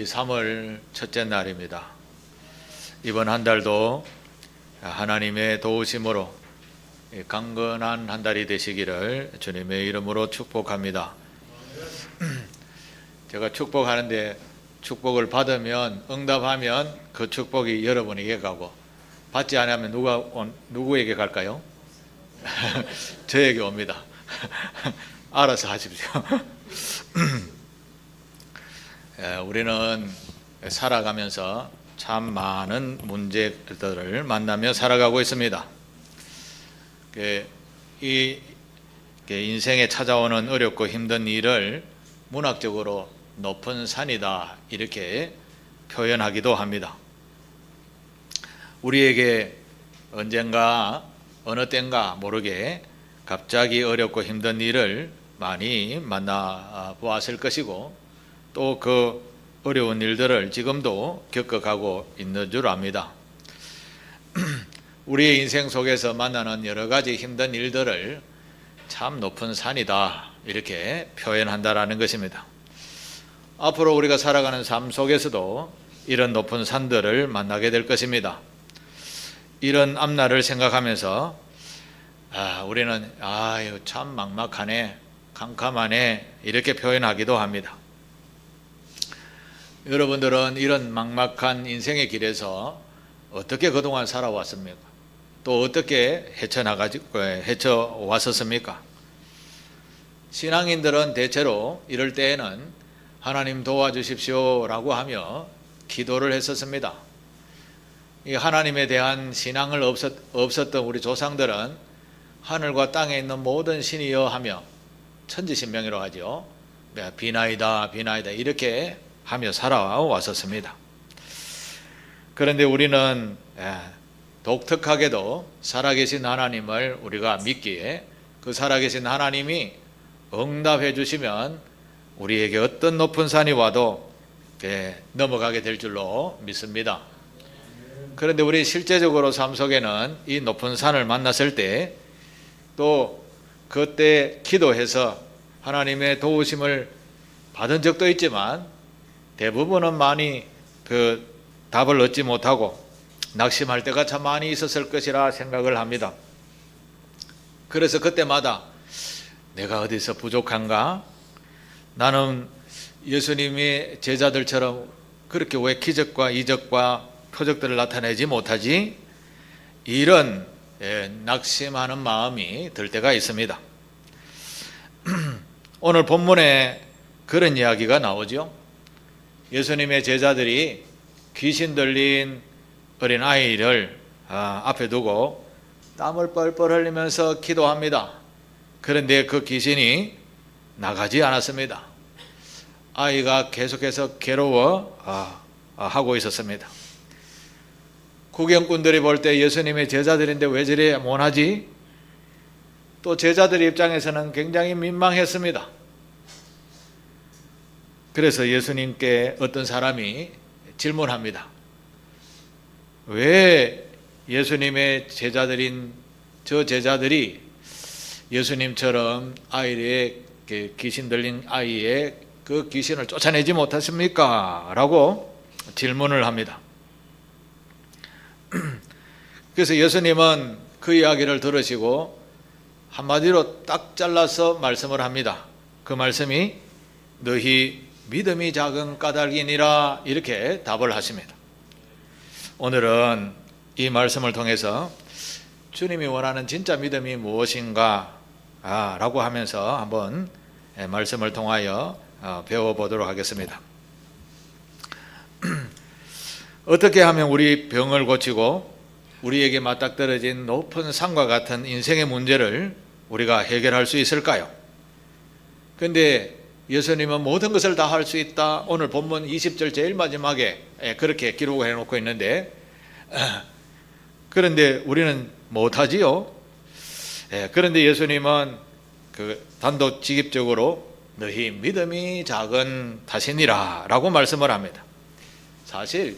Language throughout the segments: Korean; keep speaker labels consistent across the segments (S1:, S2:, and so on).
S1: 3월 첫째 날입니다. 이번 한 달도 하나님의 도우심으로 강건한 한 달이 되시기를 주님의 이름으로 축복합니다. 제가 축복하는데 축복을 받으면 응답하면 그 축복이 여러분에게 가고 받지 않으면 누구에게 갈까요? 저에게 옵니다. 알아서 하십시오. 우리는 살아가면서 참 많은 문제들을 만나며 살아가고 있습니다. 이 인생에 찾아오는 어렵고 힘든 일을 문학적으로 높은 산이다 이렇게 표현하기도 합니다. 우리에게 언젠가 어느 때인가 모르게 갑자기 어렵고 힘든 일을 많이 만나 보았을 것이고 또 그 어려운 일들을 지금도 겪어가고 있는 줄 압니다. 우리의 인생 속에서 만나는 여러 가지 힘든 일들을 참 높은 산이다 이렇게 표현한다라는 것입니다. 앞으로 우리가 살아가는 삶 속에서도 이런 높은 산들을 만나게 될 것입니다. 이런 앞날을 생각하면서 우리는 이거 참 막막하네, 캄캄하네 이렇게 표현하기도 합니다. 여러분들은 이런 막막한 인생의 길에서 어떻게 그동안 살아왔습니까? 또 어떻게 헤쳐왔었습니까? 신앙인들은 대체로 이럴 때에는 하나님 도와주십시오 라고 하며 기도를 했었습니다. 이 하나님에 대한 신앙을 없었던 우리 조상들은 하늘과 땅에 있는 모든 신이여 하며 천지신명이라고 하죠. 비나이다 비나이다 이렇게 하며 살아왔었습니다. 그런데 우리는 독특하게도 살아계신 하나님을 우리가 믿기에 그 살아계신 하나님이 응답해 주시면 우리에게 어떤 높은 산이 와도 넘어가게 될 줄로 믿습니다. 그런데 우리 실제적으로 삶 속에는 이 높은 산을 만났을 때 또 그때 기도해서 하나님의 도우심을 받은 적도 있지만 대부분은 많이 그 답을 얻지 못하고 낙심할 때가 참 많이 있었을 것이라 생각을 합니다. 그래서 그때마다 내가 어디서 부족한가? 나는 예수님의 제자들처럼 그렇게 왜 기적과 이적과 표적들을 나타내지 못하지? 이런 낙심하는 마음이 들 때가 있습니다. 오늘 본문에 그런 이야기가 나오죠. 예수님의 제자들이 귀신 들린 어린 아이를 앞에 두고 땀을 뻘뻘 흘리면서 기도합니다. 그런데 그 귀신이 나가지 않았습니다. 아이가 계속해서 괴로워 하고 있었습니다. 구경꾼들이 볼 때 예수님의 제자들인데 왜 저리 못하지? 또 제자들 입장에서는 굉장히 민망했습니다. 그래서 예수님께 어떤 사람이 질문합니다. 왜 예수님의 제자들인 저 제자들이 예수님처럼 아이의 귀신 들린 아이의 그 귀신을 쫓아내지 못했습니까? 라고 질문을 합니다. 그래서 예수님은 그 이야기를 들으시고 한마디로 딱 잘라서 말씀을 합니다. 그 말씀이 너희 믿음이 작은 까닭이니라 이렇게 답을 하십니다. 오늘은 이 말씀을 통해서 주님이 원하는 진짜 믿음이 무엇인가 라고 하면서 한번 말씀을 통하여 배워보도록 하겠습니다. 어떻게 하면 우리 병을 고치고 우리에게 맞닥뜨려진 높은 산과 같은 인생의 문제를 우리가 해결할 수 있을까요? 그런데 예수님은 모든 것을 다 할 수 있다. 오늘 본문 20절 제일 마지막에 그렇게 기록을 해놓고 있는데 그런데 우리는 못하지요. 그런데 예수님은 단도직입적으로 너희 믿음이 작은 탓이니라 라고 말씀을 합니다. 사실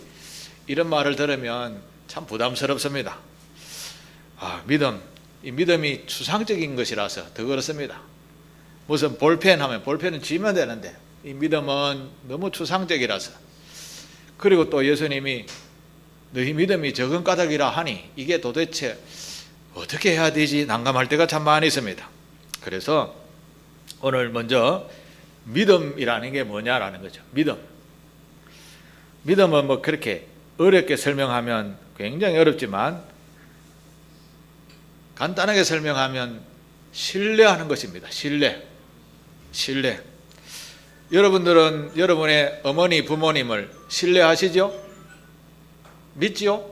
S1: 이런 말을 들으면 참 부담스럽습니다. 이 믿음이 추상적인 것이라서 더 그렇습니다. 무슨 볼펜 하면 볼펜은 쥐면 되는데 이 믿음은 너무 추상적이라서 그리고 또 예수님이 너희 믿음이 적은 까닭이라 하니 이게 도대체 어떻게 해야 되지 난감할 때가 참 많이 있습니다. 그래서 오늘 먼저 믿음이라는 게 뭐냐라는 거죠. 믿음은 뭐 그렇게 어렵게 설명하면 굉장히 어렵지만 간단하게 설명하면 신뢰하는 것입니다. 신뢰. 여러분들은 여러분의 어머니 부모님을 신뢰하시죠? 믿지요?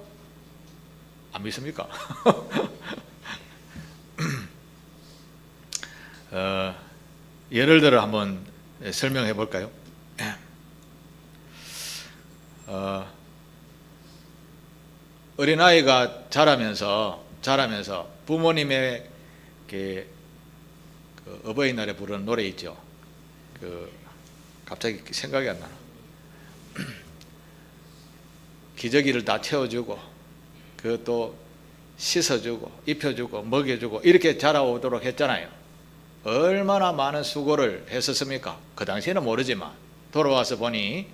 S1: 안 믿습니까? 예를 들어 한번 설명해 볼까요? 어린아이가 자라면서 부모님의 그 어버이날에 부르는 노래 있죠. 갑자기 생각이 안 나나. 기저귀를 다 채워주고 그것도 씻어주고 입혀주고 먹여주고 이렇게 자라오도록 했잖아요. 얼마나 많은 수고를 했었습니까? 그 당시에는 모르지만 돌아와서 보니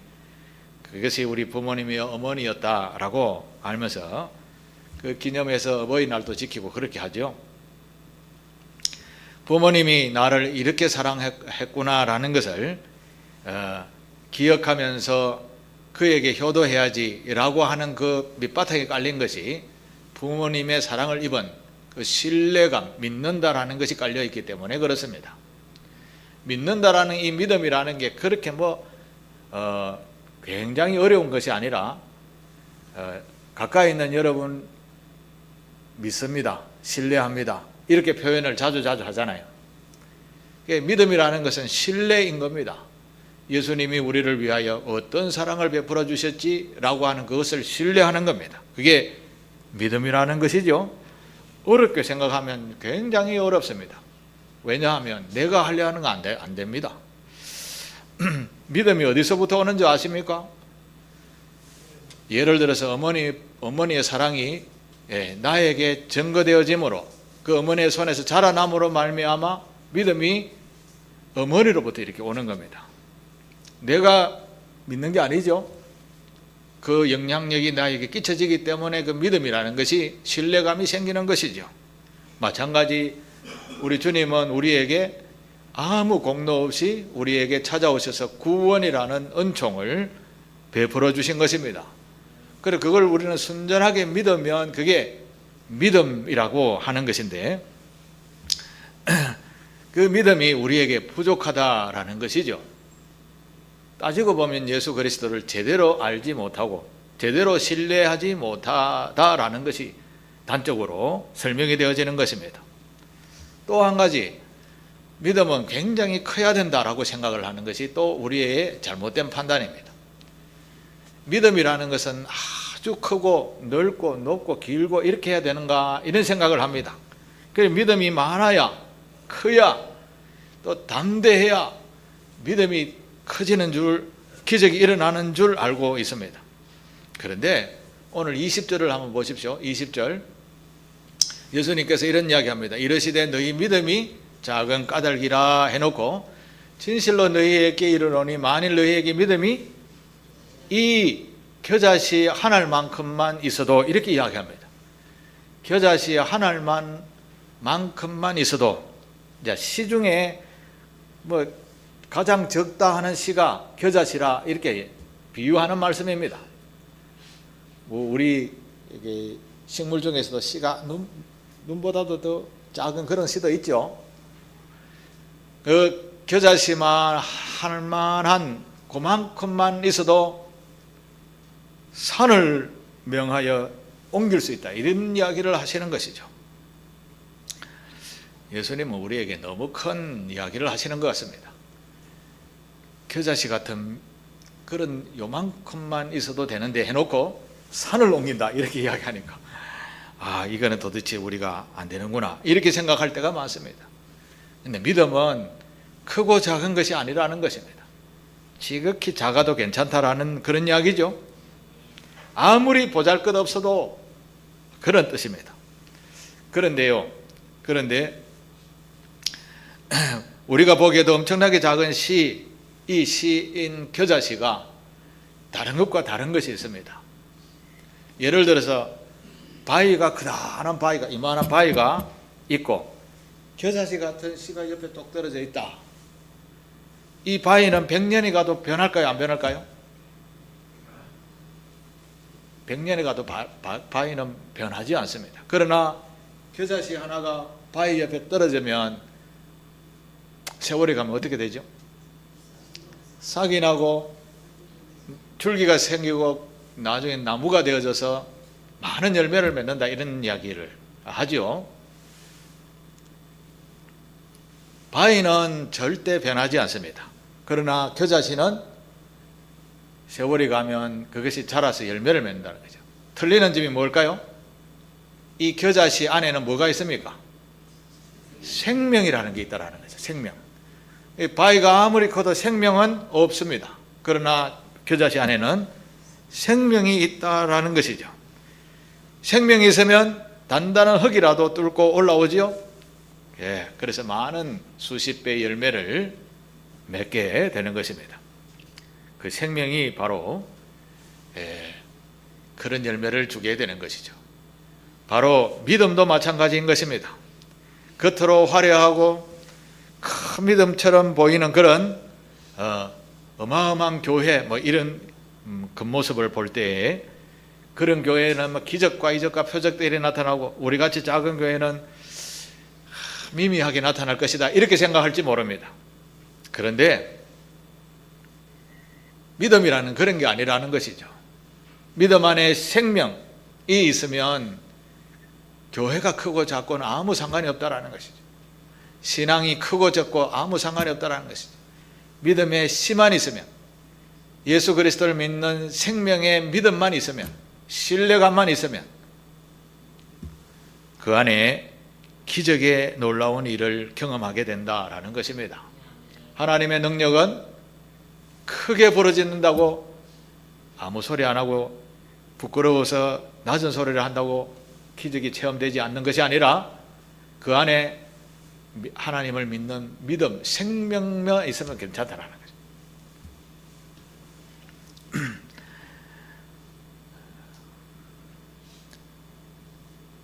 S1: 그것이 우리 부모님이 어머니였다라고 알면서 그 기념해서 어버이날도 지키고 그렇게 하죠. 부모님이 나를 이렇게 사랑했구나라는 것을 기억하면서 그에게 효도해야지라고 하는 그 밑바탕에 깔린 것이 부모님의 사랑을 입은 그 신뢰감, 믿는다라는 것이 깔려 있기 때문에 그렇습니다. 믿는다라는 이 믿음이라는 게 그렇게 굉장히 어려운 것이 아니라 가까이 있는 여러분 믿습니다, 신뢰합니다 이렇게 표현을 자주 하잖아요. 믿음이라는 것은 신뢰인 겁니다. 예수님이 우리를 위하여 어떤 사랑을 베풀어 주셨지라고 하는 그것을 신뢰하는 겁니다. 그게 믿음이라는 것이죠. 어렵게 생각하면 굉장히 어렵습니다. 왜냐하면 내가 하려 하는 거 안 됩니다. 믿음이 어디서부터 오는지 아십니까? 예를 들어서 어머니의 사랑이 나에게 증거되어짐으로 그 어머니의 손에서 자라남으로 말미암아 믿음이 어머니로부터 이렇게 오는 겁니다. 내가 믿는 게 아니죠. 그 영향력이 나에게 끼쳐지기 때문에 그 믿음이라는 것이 신뢰감이 생기는 것이죠. 마찬가지 우리 주님은 우리에게 아무 공로 없이 우리에게 찾아오셔서 구원이라는 은총을 베풀어 주신 것입니다. 그래서 그걸 우리는 순전하게 믿으면 그게 믿음이라고 하는 것인데 그 믿음이 우리에게 부족하다라는 것이죠. 따지고 보면 예수 그리스도를 제대로 알지 못하고 제대로 신뢰하지 못하다라는 것이 단적으로 설명이 되어지는 것입니다. 또 한 가지 믿음은 굉장히 커야 된다라고 생각을 하는 것이 또 우리의 잘못된 판단입니다. 믿음이라는 것은 아주 크고 넓고 높고 길고 이렇게 해야 되는가 이런 생각을 합니다. 그래서 믿음이 많아야 커야 또 담대해야 믿음이 커지는 줄 기적이 일어나는 줄 알고 있습니다. 그런데 오늘 20절을 한번 보십시오. 20절 예수님께서 이런 이야기합니다. 이르시되 너희 믿음이 작은 까닭이라 해놓고 진실로 너희에게 이르노니 만일 너희에게 믿음이 이 겨자씨 한 알만큼만 있어도 이렇게 이야기합니다. 겨자씨 한 알만큼만 있어도 이제 시 중에 가장 적다 하는 시가 겨자씨라 이렇게 비유하는 말씀입니다. 우리 식물 중에서도 씨가 눈보다도 더 작은 그런 씨도 있죠. 그 겨자씨만 할 만한 그만큼만 있어도 산을 명하여 옮길 수 있다 이런 이야기를 하시는 것이죠. 예수님은 우리에게 너무 큰 이야기를 하시는 것 같습니다. 겨자씨 같은 그런 요만큼만 있어도 되는데 해놓고 산을 옮긴다 이렇게 이야기하니까 이거는 도대체 우리가 안 되는구나 이렇게 생각할 때가 많습니다. 근데 믿음은 크고 작은 것이 아니라는 것입니다. 지극히 작아도 괜찮다라는 그런 이야기죠. 아무리 보잘것없어도 그런 뜻입니다. 그런데 우리가 보기에도 엄청나게 작은 이 시인 겨자씨가 다른 것과 다른 것이 있습니다. 예를 들어서 바위가 크다란 바위가 이만한 바위가 있고 겨자씨 같은 씨가 옆에 똑 떨어져 있다. 이 바위는 100년이 가도 변할까요? 안 변할까요? 100년이 가도 바위는 변하지 않습니다. 그러나 겨자씨 하나가 바위 옆에 떨어지면 세월이 가면 어떻게 되죠? 싹이 나고 줄기가 생기고 나중에 나무가 되어져서 많은 열매를 맺는다, 이런 이야기를 하죠. 바위는 절대 변하지 않습니다. 그러나 겨자씨는 세월이 가면 그것이 자라서 열매를 맺는다는 거죠. 틀리는 점이 뭘까요? 이 겨자씨 안에는 뭐가 있습니까? 생명이라는 게 있다는 거죠. 생명. 이 바위가 아무리 커도 생명은 없습니다. 그러나 겨자씨 안에는 생명이 있다라는 것이죠. 생명이 있으면 단단한 흙이라도 뚫고 올라오지요. 예, 그래서 많은 수십 배의 열매를 맺게 되는 것입니다. 그 생명이 바로 그런 열매를 주게 되는 것이죠. 바로 믿음도 마찬가지인 것입니다. 겉으로 화려하고 큰 믿음처럼 보이는 그런 어마어마한 교회 뭐 이런 겉모습을 볼 때에 그런 교회는 뭐 기적과 이적과 표적들이 나타나고 우리같이 작은 교회는 미미하게 나타날 것이다, 이렇게 생각할지 모릅니다. 그런데 믿음이라는 그런 게 아니라는 것이죠. 믿음 안에 생명이 있으면 교회가 크고 작고는 아무 상관이 없다라는 것이죠. 신앙이 크고 적고 아무 상관이 없다라는 것이죠. 믿음의 씨만 있으면, 예수 그리스도를 믿는 생명의 믿음만 있으면, 신뢰감만 있으면 그 안에 기적의 놀라운 일을 경험하게 된다라는 것입니다. 하나님의 능력은 크게 부르짖는다고 아무 소리 안 하고 부끄러워서 낮은 소리를 한다고 기적이 체험되지 않는 것이 아니라 그 안에 하나님을 믿는 믿음, 생명만 있으면 괜찮다라는 거죠.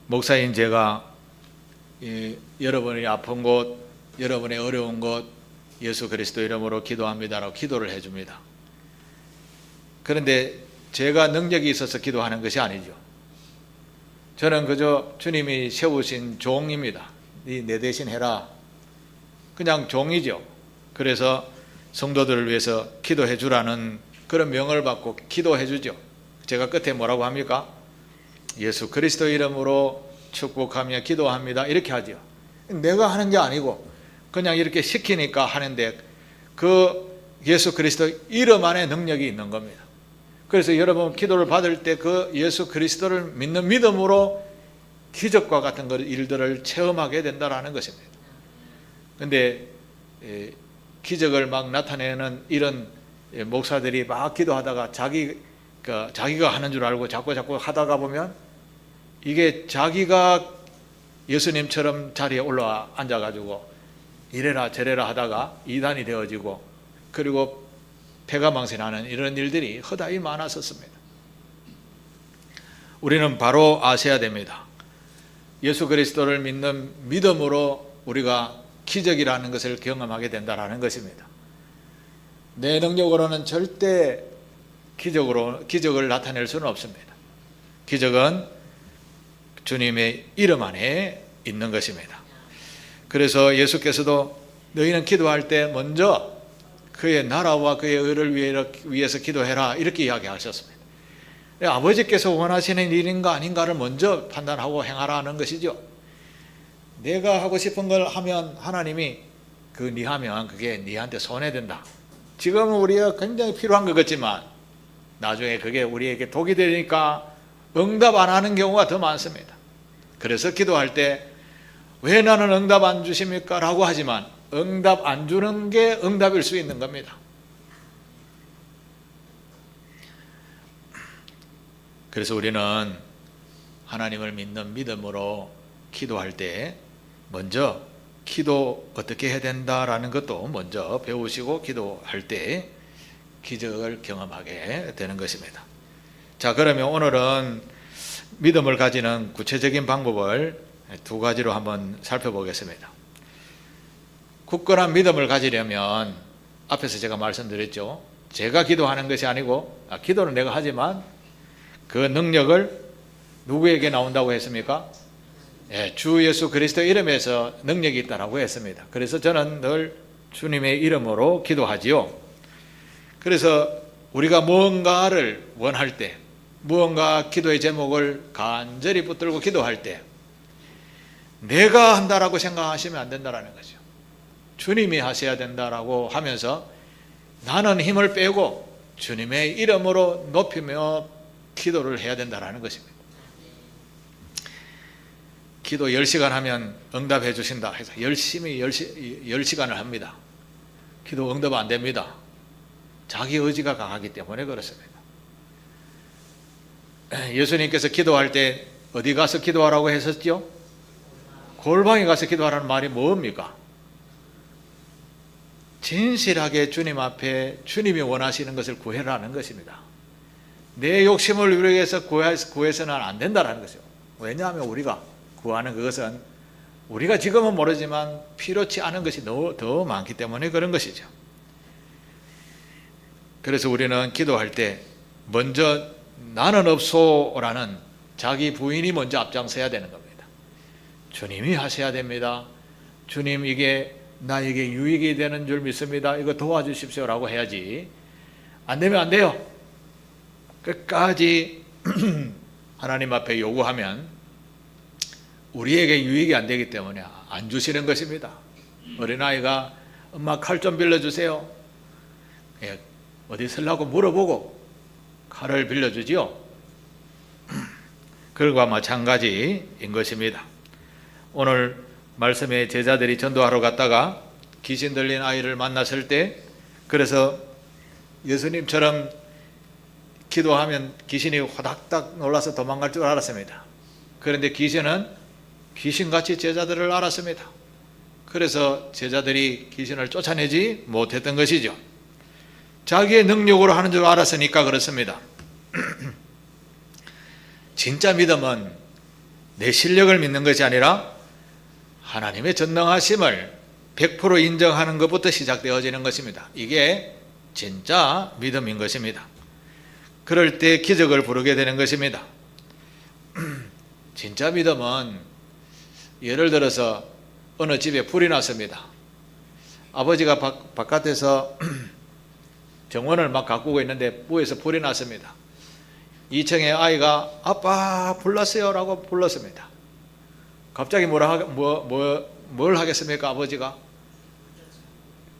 S1: 목사인 제가 여러분이 아픈 곳, 여러분의 어려운 곳 예수 그리스도 이름으로 기도합니다라고 기도를 해줍니다. 그런데 제가 능력이 있어서 기도하는 것이 아니죠. 저는 그저 주님이 세우신 종입니다. 내 대신 해라. 그냥 종이죠. 그래서 성도들을 위해서 기도해 주라는 그런 명을 받고 기도해 주죠. 제가 끝에 뭐라고 합니까? 예수 그리스도 이름으로 축복하며 기도합니다, 이렇게 하죠. 내가 하는 게 아니고 그냥 이렇게 시키니까 하는데 그 예수 그리스도 이름 안에 능력이 있는 겁니다. 그래서 여러분 기도를 받을 때 그 예수 그리스도를 믿는 믿음으로 기적과 같은 일들을 체험하게 된다는 것입니다. 그런데 기적을 막 나타내는 이런 목사들이 막 기도하다가 자기가 하는 줄 알고 자꾸 하다가 보면 이게 자기가 예수님처럼 자리에 올라와 앉아가지고 이래라 저래라 하다가 이단이 되어지고 그리고 폐가망신하는 이런 일들이 허다히 많았었습니다. 우리는 바로 아셔야 됩니다. 예수 그리스도를 믿는 믿음으로 우리가 기적이라는 것을 경험하게 된다는 것입니다. 내 능력으로는 절대 기적을 나타낼 수는 없습니다. 기적은 주님의 이름 안에 있는 것입니다. 그래서 예수께서도 너희는 기도할 때 먼저 그의 나라와 그의 의를 위해서 기도해라, 이렇게 이야기하셨습니다. 아버지께서 원하시는 일인가 아닌가를 먼저 판단하고 행하라는 것이죠. 내가 하고 싶은 걸 하면 하나님이 네 하면 그게 네한테 손해된다. 지금은 우리가 굉장히 필요한 것 같지만 나중에 그게 우리에게 독이 되니까 응답 안 하는 경우가 더 많습니다. 그래서 기도할 때 왜 나는 응답 안 주십니까? 라고 하지만 응답 안 주는 게 응답일 수 있는 겁니다. 그래서 우리는 하나님을 믿는 믿음으로 기도할 때 먼저 기도 어떻게 해야 된다라는 것도 먼저 배우시고 기도할 때 기적을 경험하게 되는 것입니다. 자, 그러면 오늘은 믿음을 가지는 구체적인 방법을 두 가지로 한번 살펴보겠습니다. 굳건한 믿음을 가지려면 앞에서 제가 말씀드렸죠. 제가 기도하는 것이 아니고, 기도는 내가 하지만 그 능력을 누구에게 나온다고 했습니까? 주 예수 그리스도 이름에서 능력이 있다라고 했습니다. 그래서 저는 늘 주님의 이름으로 기도하지요. 그래서 우리가 무언가를 원할 때, 무언가 기도의 제목을 간절히 붙들고 기도할 때 내가 한다라고 생각하시면 안 된다라는 거죠. 주님이 하셔야 된다라고 하면서 나는 힘을 빼고 주님의 이름으로 높이며 기도를 해야 된다라는 것입니다. 기도 10시간 하면 응답해 주신다 해서 열심히 10시간을 합니다. 기도 응답 안 됩니다. 자기 의지가 강하기 때문에 그렇습니다. 예수님께서 기도할 때 어디 가서 기도하라고 했었죠? 골방에 가서 기도하라는 말이 뭡니까? 진실하게 주님 앞에 주님이 원하시는 것을 구해라는 것입니다. 내 욕심을 이루기 위해서 구해서는 안 된다는 것이죠. 왜냐하면 우리가 구하는 그것은 우리가 지금은 모르지만 필요치 않은 것이 더 많기 때문에 그런 것이죠. 그래서 우리는 기도할 때 먼저 나는 없소라는 자기 부인이 먼저 앞장서야 되는 겁니다. 주님이 하셔야 됩니다. 주님, 이게 나에게 유익이 되는 줄 믿습니다. 이거 도와주십시오라고 해야지. 안 되면 안 돼요. 끝까지 하나님 앞에 요구하면 우리에게 유익이 안 되기 때문에 안 주시는 것입니다. 어린아이가 엄마 칼 좀 빌려주세요. 어디 쓰려고 물어보고 칼을 빌려주지요. 그것과 마찬가지인 것입니다. 오늘 말씀에 제자들이 전도하러 갔다가 귀신 들린 아이를 만났을 때, 그래서 예수님처럼 기도하면 귀신이 호닥닥 놀라서 도망갈 줄 알았습니다. 그런데 귀신은 귀신같이 제자들을 알았습니다. 그래서 제자들이 귀신을 쫓아내지 못했던 것이죠. 자기의 능력으로 하는 줄 알았으니까 그렇습니다. 진짜 믿음은 내 실력을 믿는 것이 아니라 하나님의 전능하심을 100% 인정하는 것부터 시작되어지는 것입니다. 이게 진짜 믿음인 것입니다. 그럴 때 기적을 부르게 되는 것입니다. 진짜 믿음은 예를 들어서 어느 집에 불이 났습니다. 아버지가 바깥에서 정원을 막 가꾸고 있는데 부에서 불이 났습니다. 2층의 아이가 아빠 불났어요 라고 불렀습니다. 갑자기 뭘 하겠습니까? 아버지가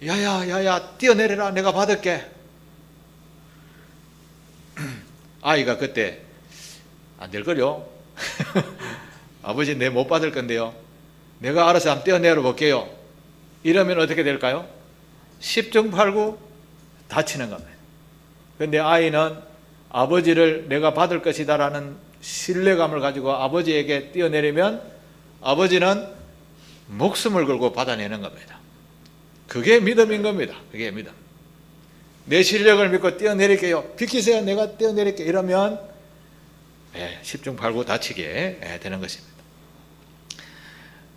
S1: 야야 뛰어내려라, 내가 받을게. 아이가 그때 안 될걸요? 아버지 내 못 받을 건데요, 내가 알아서 한번 뛰어내려 볼게요. 이러면 어떻게 될까요? 10중 8구 다치는 겁니다. 그런데 아이는 아버지를 내가 받을 것이다 라는 신뢰감을 가지고 아버지에게 뛰어내리면 아버지는 목숨을 걸고 받아내는 겁니다. 그게 믿음인 겁니다. 그게 믿음. 내 실력을 믿고 뛰어내릴게요, 비키세요, 내가 뛰어내릴게요, 이러면 10중 8구 다치게 되는 것입니다.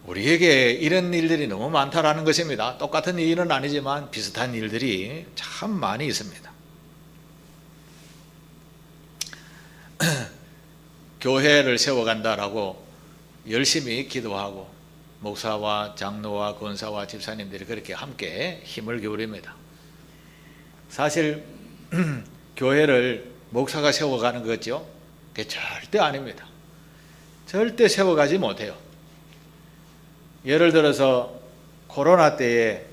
S1: 우리에게 이런 일들이 너무 많다라는 것입니다. 똑같은 일은 아니지만 비슷한 일들이 참 많이 있습니다. 교회를 세워간다라고 열심히 기도하고 목사와 장로와 권사와 집사님들이 그렇게 함께 힘을 기울입니다. 사실 교회를 목사가 세워가는 거죠? 그게 절대 아닙니다. 절대 세워가지 못해요. 예를 들어서 코로나 때에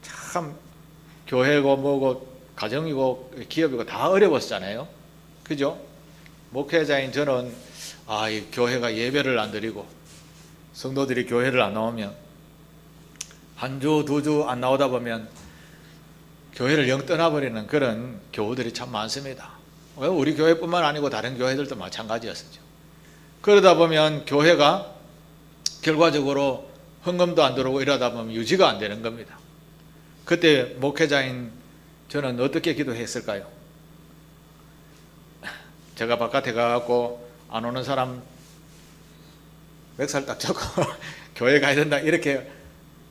S1: 참 교회고 뭐고 가정이고 기업이고 다 어려웠잖아요. 그죠? 목회자인 저는 이 교회가 예배를 안 드리고 성도들이 교회를 안 나오면 한 주, 두 주 안 나오다 보면 교회를 영 떠나버리는 그런 교우들이 참 많습니다. 우리 교회뿐만 아니고 다른 교회들도 마찬가지였었죠. 그러다 보면 교회가 결과적으로 헌금도 안 들어오고 이러다 보면 유지가 안 되는 겁니다. 그때 목회자인 저는 어떻게 기도했을까요? 제가 바깥에 가갖고 안 오는 사람 멱살 딱 잡고 교회 가야 된다 이렇게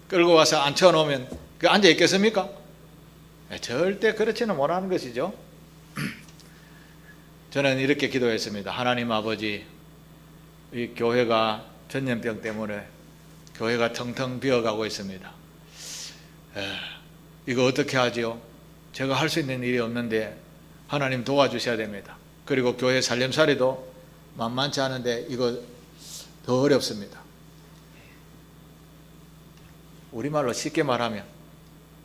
S1: 끌고 와서 앉혀놓으면 그 앉아 있겠습니까? 절대 그렇지는 못하는 것이죠. 저는 이렇게 기도했습니다. 하나님 아버지, 이 교회가 전염병 때문에 교회가 텅텅 비어가고 있습니다. 이거 어떻게 하지요? 제가 할 수 있는 일이 없는데 하나님 도와주셔야 됩니다. 그리고 교회 살림살이도 만만치 않은데 이거 더 어렵습니다. 우리말로 쉽게 말하면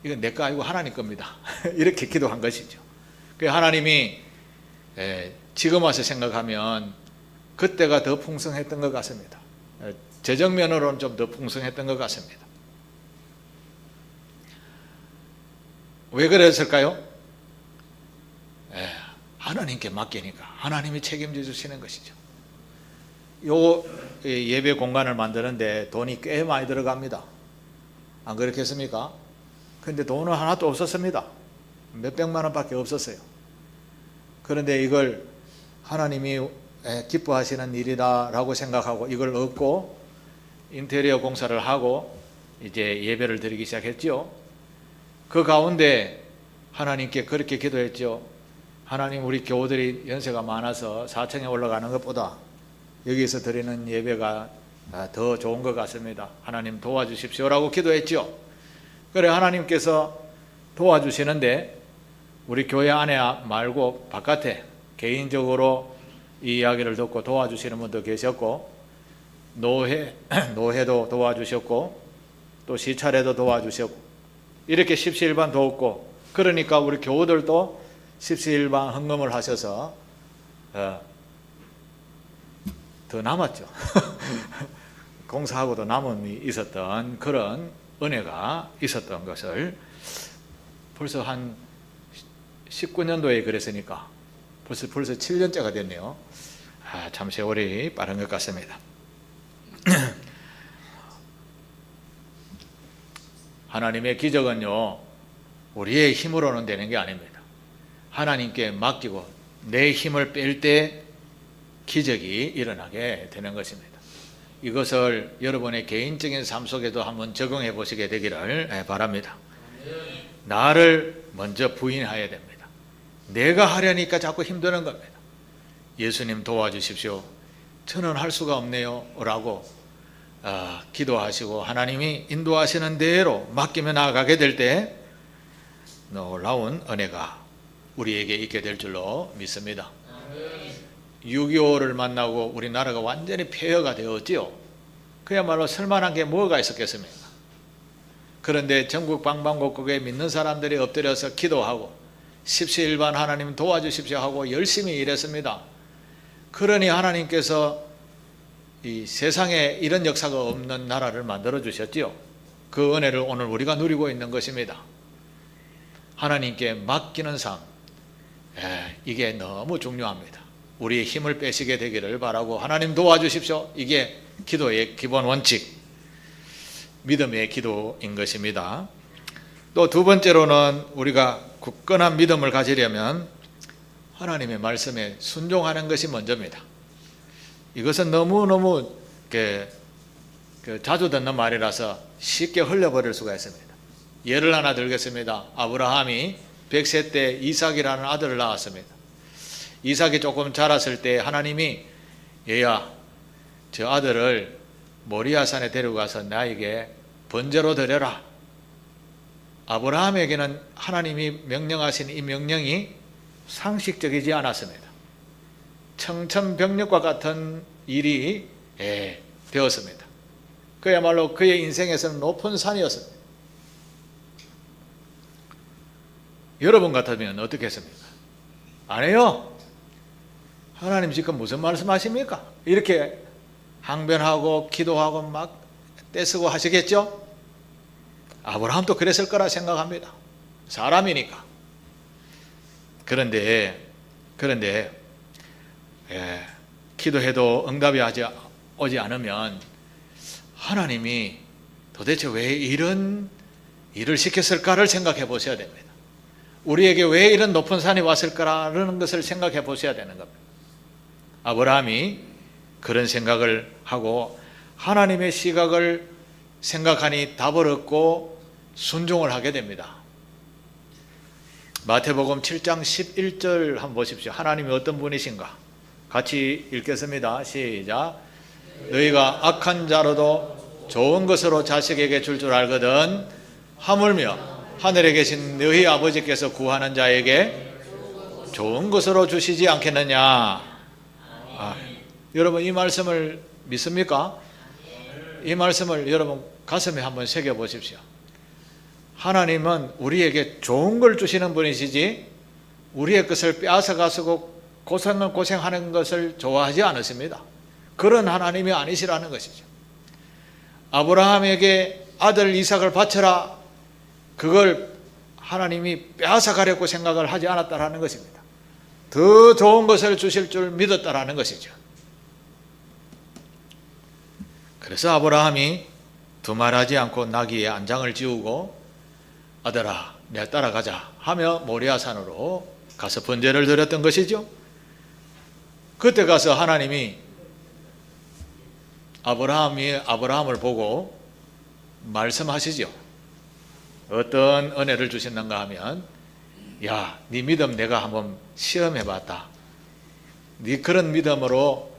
S1: 이건 내 거 아니고 하나님 겁니다. 이렇게 기도한 것이죠. 하나님이 지금 와서 생각하면 그때가 더 풍성했던 것 같습니다. 재정면으로는 좀 더 풍성했던 것 같습니다. 왜 그랬을까요? 하나님께 맡기니까 하나님이 책임져 주시는 것이죠. 요 예배 공간을 만드는데 돈이 꽤 많이 들어갑니다. 안 그렇겠습니까? 근데 돈은 하나도 없었습니다. 몇백만 원밖에 없었어요. 그런데 이걸 하나님이 기뻐하시는 일이다라고 생각하고 이걸 얻고 인테리어 공사를 하고 이제 예배를 드리기 시작했죠. 그 가운데 하나님께 그렇게 기도했죠. 하나님, 우리 교우들이 연세가 많아서 4층에 올라가는 것보다 여기서 드리는 예배가 더 좋은 것 같습니다. 하나님 도와주십시오라고 기도했죠. 그래 하나님께서 도와주시는데 우리 교회 안에 말고 바깥에 개인적으로 이 이야기를 듣고 도와주시는 분도 계셨고 노회도 도와주셨고 또 시찰에도 도와주셨고 이렇게 십시일반 도왔고 그러니까 우리 교우들도 십시일반 헌금을 하셔서 더 남았죠. 공사하고도 남음이 있었던 그런 은혜가 있었던 것을 벌써 한 19년도에 그랬으니까 벌써 7년째가 됐네요. 참 세월이 빠른 것 같습니다. 하나님의 기적은요, 우리의 힘으로는 되는 게 아닙니다. 하나님께 맡기고 내 힘을 뺄 때 기적이 일어나게 되는 것입니다. 이것을 여러분의 개인적인 삶 속에도 한번 적용해 보시게 되기를 바랍니다. 나를 먼저 부인해야 됩니다. 내가 하려니까 자꾸 힘드는 겁니다. 예수님 도와주십시오. 저는 할 수가 없네요 라고 기도하시고 하나님이 인도하시는 대로 맡기며 나아가게 될 때 놀라운 은혜가 우리에게 있게 될 줄로 믿습니다. 6.25를 만나고 우리나라가 완전히 폐허가 되었지요. 그야말로 쓸만한 게 뭐가 있었겠습니까? 그런데 전국 방방곡곡에 믿는 사람들이 엎드려서 기도하고 십시일반 하나님 도와주십시오 하고 열심히 일했습니다. 그러니 하나님께서 이 세상에 이런 역사가 없는 나라를 만들어 주셨지요. 그 은혜를 오늘 우리가 누리고 있는 것입니다. 하나님께 맡기는 삶, 이게 너무 중요합니다. 우리의 힘을 빼시게 되기를 바라고 하나님 도와주십시오. 이게 기도의 기본 원칙, 믿음의 기도인 것입니다. 또 두 번째로는 우리가 굳건한 믿음을 가지려면 하나님의 말씀에 순종하는 것이 먼저입니다. 이것은 너무너무 자주 듣는 말이라서 쉽게 흘려버릴 수가 있습니다. 예를 하나 들겠습니다. 아브라함이 100세 때 이삭이라는 아들을 낳았습니다. 이삭이 조금 자랐을 때 하나님이 얘야, 저 아들을 모리아산에 데려가서 나에게 번제로 드려라. 아브라함에게는 하나님이 명령하신 이 명령이 상식적이지 않았습니다. 청천벽력과 같은 일이 되었습니다. 그야말로 그의 인생에서는 높은 산이었습니다. 여러분 같으면 어떻게 했습니까? 안 해요. 하나님 지금 무슨 말씀하십니까? 이렇게 항변하고 기도하고 막 떼쓰고 하시겠죠? 아브라함도 그랬을 거라 생각합니다. 사람이니까. 그런데 기도해도 응답이 오지 않으면 하나님이 도대체 왜 이런 일을 시켰을까를 생각해 보셔야 됩니다. 우리에게 왜 이런 높은 산이 왔을까라는 것을 생각해 보셔야 되는 겁니다. 아브라함이 그런 생각을 하고 하나님의 시각을 생각하니 답을 얻고 순종을 하게 됩니다. 마태복음 7장 11절 한번 보십시오. 하나님이 어떤 분이신가? 같이 읽겠습니다. 시작. 너희가 악한 자로도 좋은 것으로 자식에게 줄 줄 알거든 하물며 하늘에 계신 너희 아버지께서 구하는 자에게 좋은 것으로 주시지 않겠느냐. 여러분 이 말씀을 믿습니까? 이 말씀을 여러분 가슴에 한번 새겨 보십시오. 하나님은 우리에게 좋은 걸 주시는 분이시지 우리의 것을 빼앗아 가지고 고생하는 것을 좋아하지 않으십니다. 그런 하나님이 아니시라는 것이죠. 아브라함에게 아들 이삭을 바쳐라, 그걸 하나님이 빼앗아 가려고 생각을 하지 않았다라는 것입니다. 더 좋은 것을 주실 줄 믿었다라는 것이죠. 그래서 아브라함이 두말하지 않고 나귀에 안장을 지우고 아들아 내가 따라가자 하며 모리아산으로 가서 번제를 드렸던 것이죠. 그때 가서 하나님이 아브라함을 보고 말씀하시죠. 어떤 은혜를 주셨는가 하면 야, 네 믿음 내가 한번 시험해봤다. 네 그런 믿음으로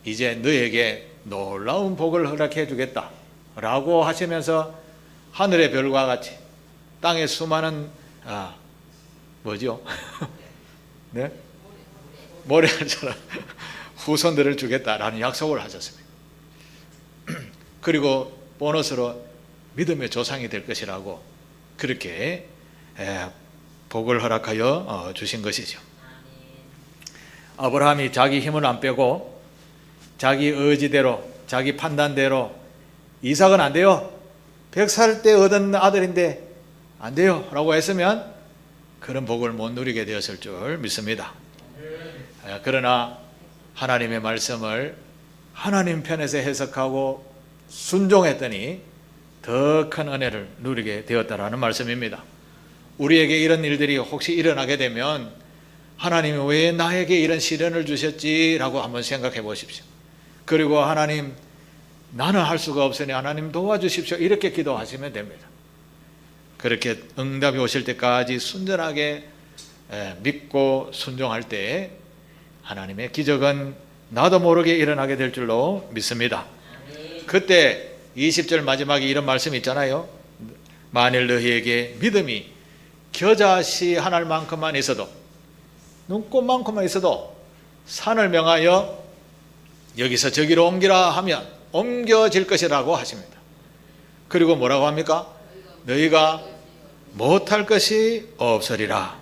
S1: 이제 너에게 놀라운 복을 허락해 주겠다 라고 하시면서 하늘의 별과 같이 땅의 수많은 뭐죠? 네? 모래알처럼 후손들을 주겠다라는 약속을 하셨습니다. 그리고 보너스로 믿음의 조상이 될 것이라고 그렇게 복을 허락하여 주신 것이죠. 아브라함이 자기 힘을 안 빼고 자기 의지대로 자기 판단대로 이삭은 안 돼요. 100살 때 얻은 아들인데 안 돼요 라고 했으면 그런 복을 못 누리게 되었을 줄 믿습니다. 그러나 하나님의 말씀을 하나님 편에서 해석하고 순종했더니 더 큰 은혜를 누리게 되었다라는 말씀입니다. 우리에게 이런 일들이 혹시 일어나게 되면 하나님이 왜 나에게 이런 시련을 주셨지라고 한번 생각해 보십시오. 그리고 하나님 나는 할 수가 없으니 하나님 도와주십시오 이렇게 기도하시면 됩니다. 그렇게 응답이 오실 때까지 순전하게 믿고 순종할 때 하나님의 기적은 나도 모르게 일어나게 될 줄로 믿습니다. 그때 20절 마지막에 이런 말씀이 있잖아요. 만일 너희에게 믿음이 겨자씨 한 알만큼만 있어도 눈꽃만큼만 있어도 산을 명하여 여기서 저기로 옮기라 하면 옮겨질 것이라고 하십니다. 그리고 뭐라고 합니까? 너희가 못할 것이 없으리라.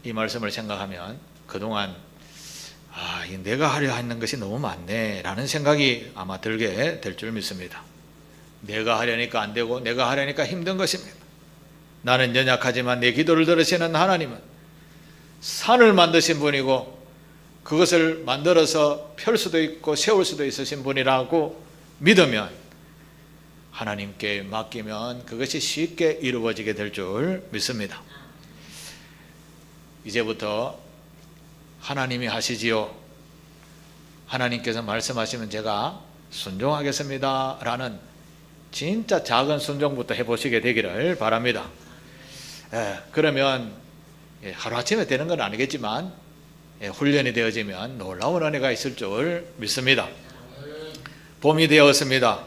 S1: 이 말씀을 생각하면 그동안 내가 하려 하는 것이 너무 많네 라는 생각이 아마 들게 될 줄 믿습니다. 내가 하려니까 안 되고 내가 하려니까 힘든 것입니다. 나는 연약하지만 내 기도를 들으시는 하나님은 산을 만드신 분이고 그것을 만들어서 펼 수도 있고 세울 수도 있으신 분이라고 믿으면 하나님께 맡기면 그것이 쉽게 이루어지게 될 줄 믿습니다. 이제부터 하나님이 하시지요. 하나님께서 말씀하시면 제가 순종하겠습니다 라는 진짜 작은 순종부터 해보시게 되기를 바랍니다. 그러면 하루아침에 되는 건 아니겠지만 훈련이 되어지면 놀라운 은혜가 있을 줄 믿습니다. 봄이 되었습니다.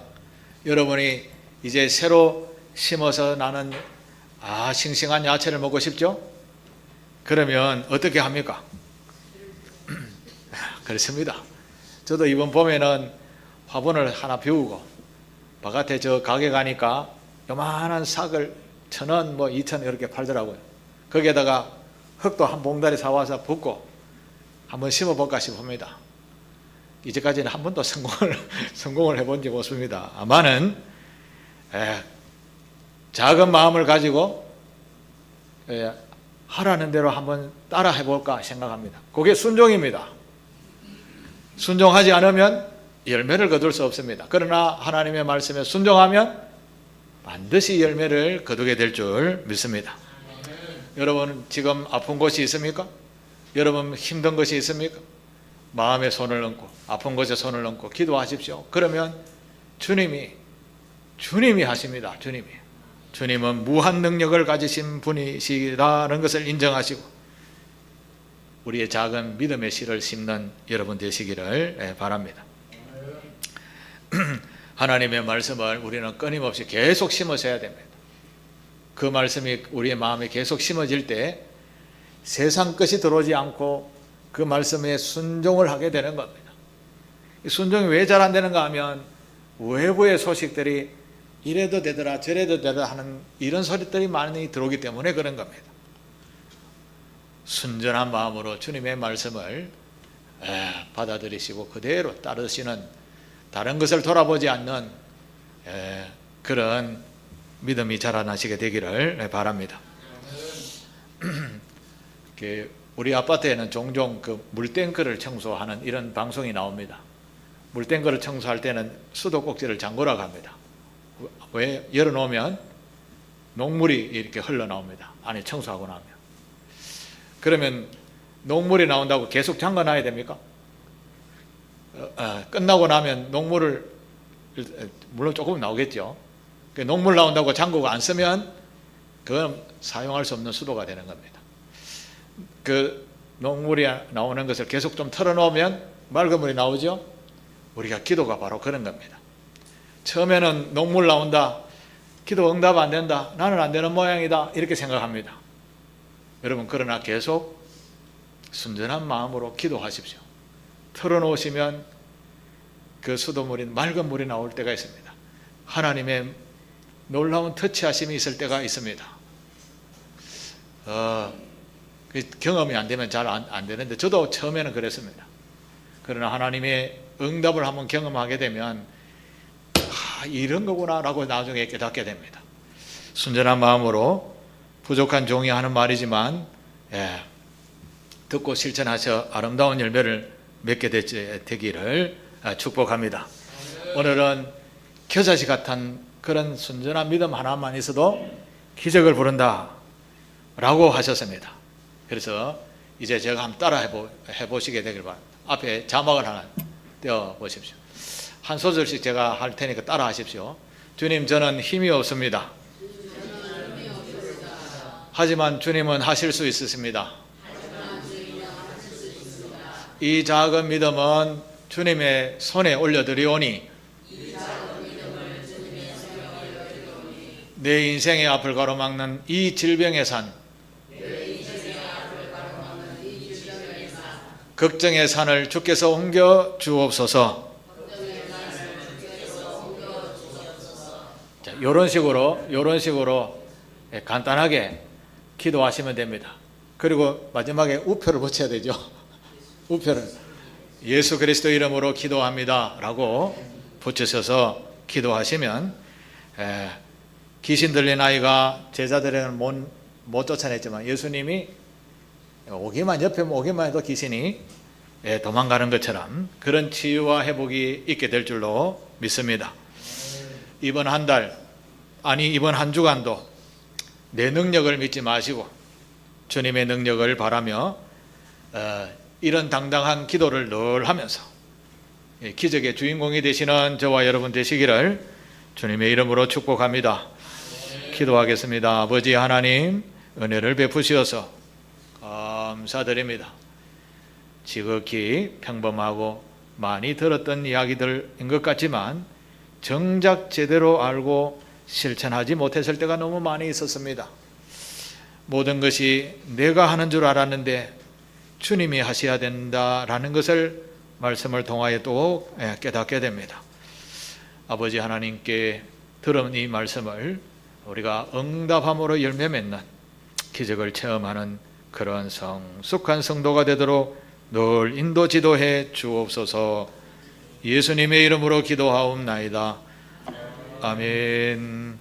S1: 여러분이 이제 새로 심어서 나는 싱싱한 야채를 먹고 싶죠? 그러면 어떻게 합니까? 그렇습니다. 저도 이번 봄에는 화분을 하나 비우고 바깥에 저 가게 가니까 요만한 삭을 1,000원 2,000원 이렇게 팔더라고요. 거기에다가 흙도 한 봉다리 사와서 붓고 한번 심어볼까 싶습니다. 이제까지는 한 번도 성공을 해본 적이 없습니다. 아마는 작은 마음을 가지고 하라는 대로 한번 따라 해볼까 생각합니다. 그게 순종입니다. 순종하지 않으면 열매를 거둘 수 없습니다. 그러나 하나님의 말씀에 순종하면 반드시 열매를 거두게 될 줄 믿습니다. 여러분 지금 아픈 곳이 있습니까? 여러분 힘든 것이 있습니까? 마음에 손을 얹고 아픈 곳에 손을 얹고 기도하십시오. 그러면 주님이 하십니다. 주님은 무한 능력을 가지신 분이시라는 것을 인정하시고 우리의 작은 믿음의 씨를 심는 여러분 되시기를 바랍니다. 하나님의 말씀을 우리는 끊임없이 계속 심으셔야 됩니다. 그 말씀이 우리의 마음에 계속 심어질 때 세상 것이 들어오지 않고 그 말씀에 순종을 하게 되는 겁니다. 순종이 왜 잘 안 되는가 하면 외부의 소식들이 이래도 되더라 저래도 되더라 하는 이런 소리들이 많이 들어오기 때문에 그런 겁니다. 순전한 마음으로 주님의 말씀을 받아들이시고 그대로 따르시는, 다른 것을 돌아보지 않는 그런 믿음이 자라나시게 되기를 바랍니다. 우리 아파트에는 종종 그 물탱크를 청소하는 이런 방송이 나옵니다. 물탱크를 청소할 때는 수도꼭지를 잠그라고 합니다. 왜? 열어놓으면 녹물이 이렇게 흘러나옵니다. 안에 청소하고 나면. 그러면 녹물이 나온다고 계속 잠가놔야 됩니까? 끝나고 나면 녹물을, 물론 조금 나오겠죠. 녹물 나온다고 잠그고 안 쓰면 그건 사용할 수 없는 수도가 되는 겁니다. 그 녹물이 나오는 것을 계속 좀 털어놓으면 맑은 물이 나오죠. 우리가 기도가 바로 그런 겁니다. 처음에는 녹물 나온다, 기도 응답 안 된다, 나는 안 되는 모양이다 이렇게 생각합니다. 여러분 그러나 계속 순전한 마음으로 기도하십시오. 털어놓으시면 그 수도물이 맑은 물이 나올 때가 있습니다. 하나님의 놀라운 터치하심이 있을 때가 있습니다. 경험이 안 되면 잘 안 되는데 저도 처음에는 그랬습니다. 그러나 하나님의 응답을 한번 경험하게 되면 이런 거구나 라고 나중에 깨닫게 됩니다. 순전한 마음으로 부족한 종이 하는 말이지만 듣고 실천하셔 아름다운 열매를 맺게 되기를 축복합니다. 오늘은 겨자씨 같은 그런 순전한 믿음 하나만 있어도 기적을 부른다 라고 하셨습니다. 그래서 이제 제가 한번 따라 해보시게 되길 바랍니다. 앞에 자막을 하나 떼어 보십시오. 한 소절씩 제가 할 테니까 따라 하십시오. 주님, 저는 힘이 없습니다. 하지만 주님은 하실 수 있으십니다. 이 작은 믿음은 주님의 손에 올려드리오니 내 인생의 앞을 가로막는 이 질병의 산, 걱정의 산을 주께서 옮겨 주옵소서. 자, 이런 식으로 간단하게 기도하시면 됩니다. 그리고 마지막에 우표를 붙여야 되죠. 우표를 예수 그리스도 이름으로 기도합니다 라고 붙이셔서 기도하시면 귀신 들린 아이가 제자들에게는 못 쫓아냈지만 예수님이 옆에 오기만 해도 귀신이 도망가는 것처럼 그런 치유와 회복이 있게 될 줄로 믿습니다. 이번 한 달, 이번 한 주간도 내 능력을 믿지 마시고 주님의 능력을 바라며 이런 당당한 기도를 늘 하면서 기적의 주인공이 되시는 저와 여러분 되시기를 주님의 이름으로 축복합니다. 기도하겠습니다. 아버지 하나님, 은혜를 베푸시어서 감사드립니다. 지극히 평범하고 많이 들었던 이야기들인 것 같지만 정작 제대로 알고 실천하지 못했을 때가 너무 많이 있었습니다. 모든 것이 내가 하는 줄 알았는데 주님이 하셔야 된다라는 것을 말씀을 통하여 또 깨닫게 됩니다. 아버지 하나님께 들은 이 말씀을 우리가 응답함으로 열매 맺는 기적을 체험하는 그런 성숙한 성도가 되도록 늘 인도 지도해 주옵소서. 예수님의 이름으로 기도하옵나이다. 아멘.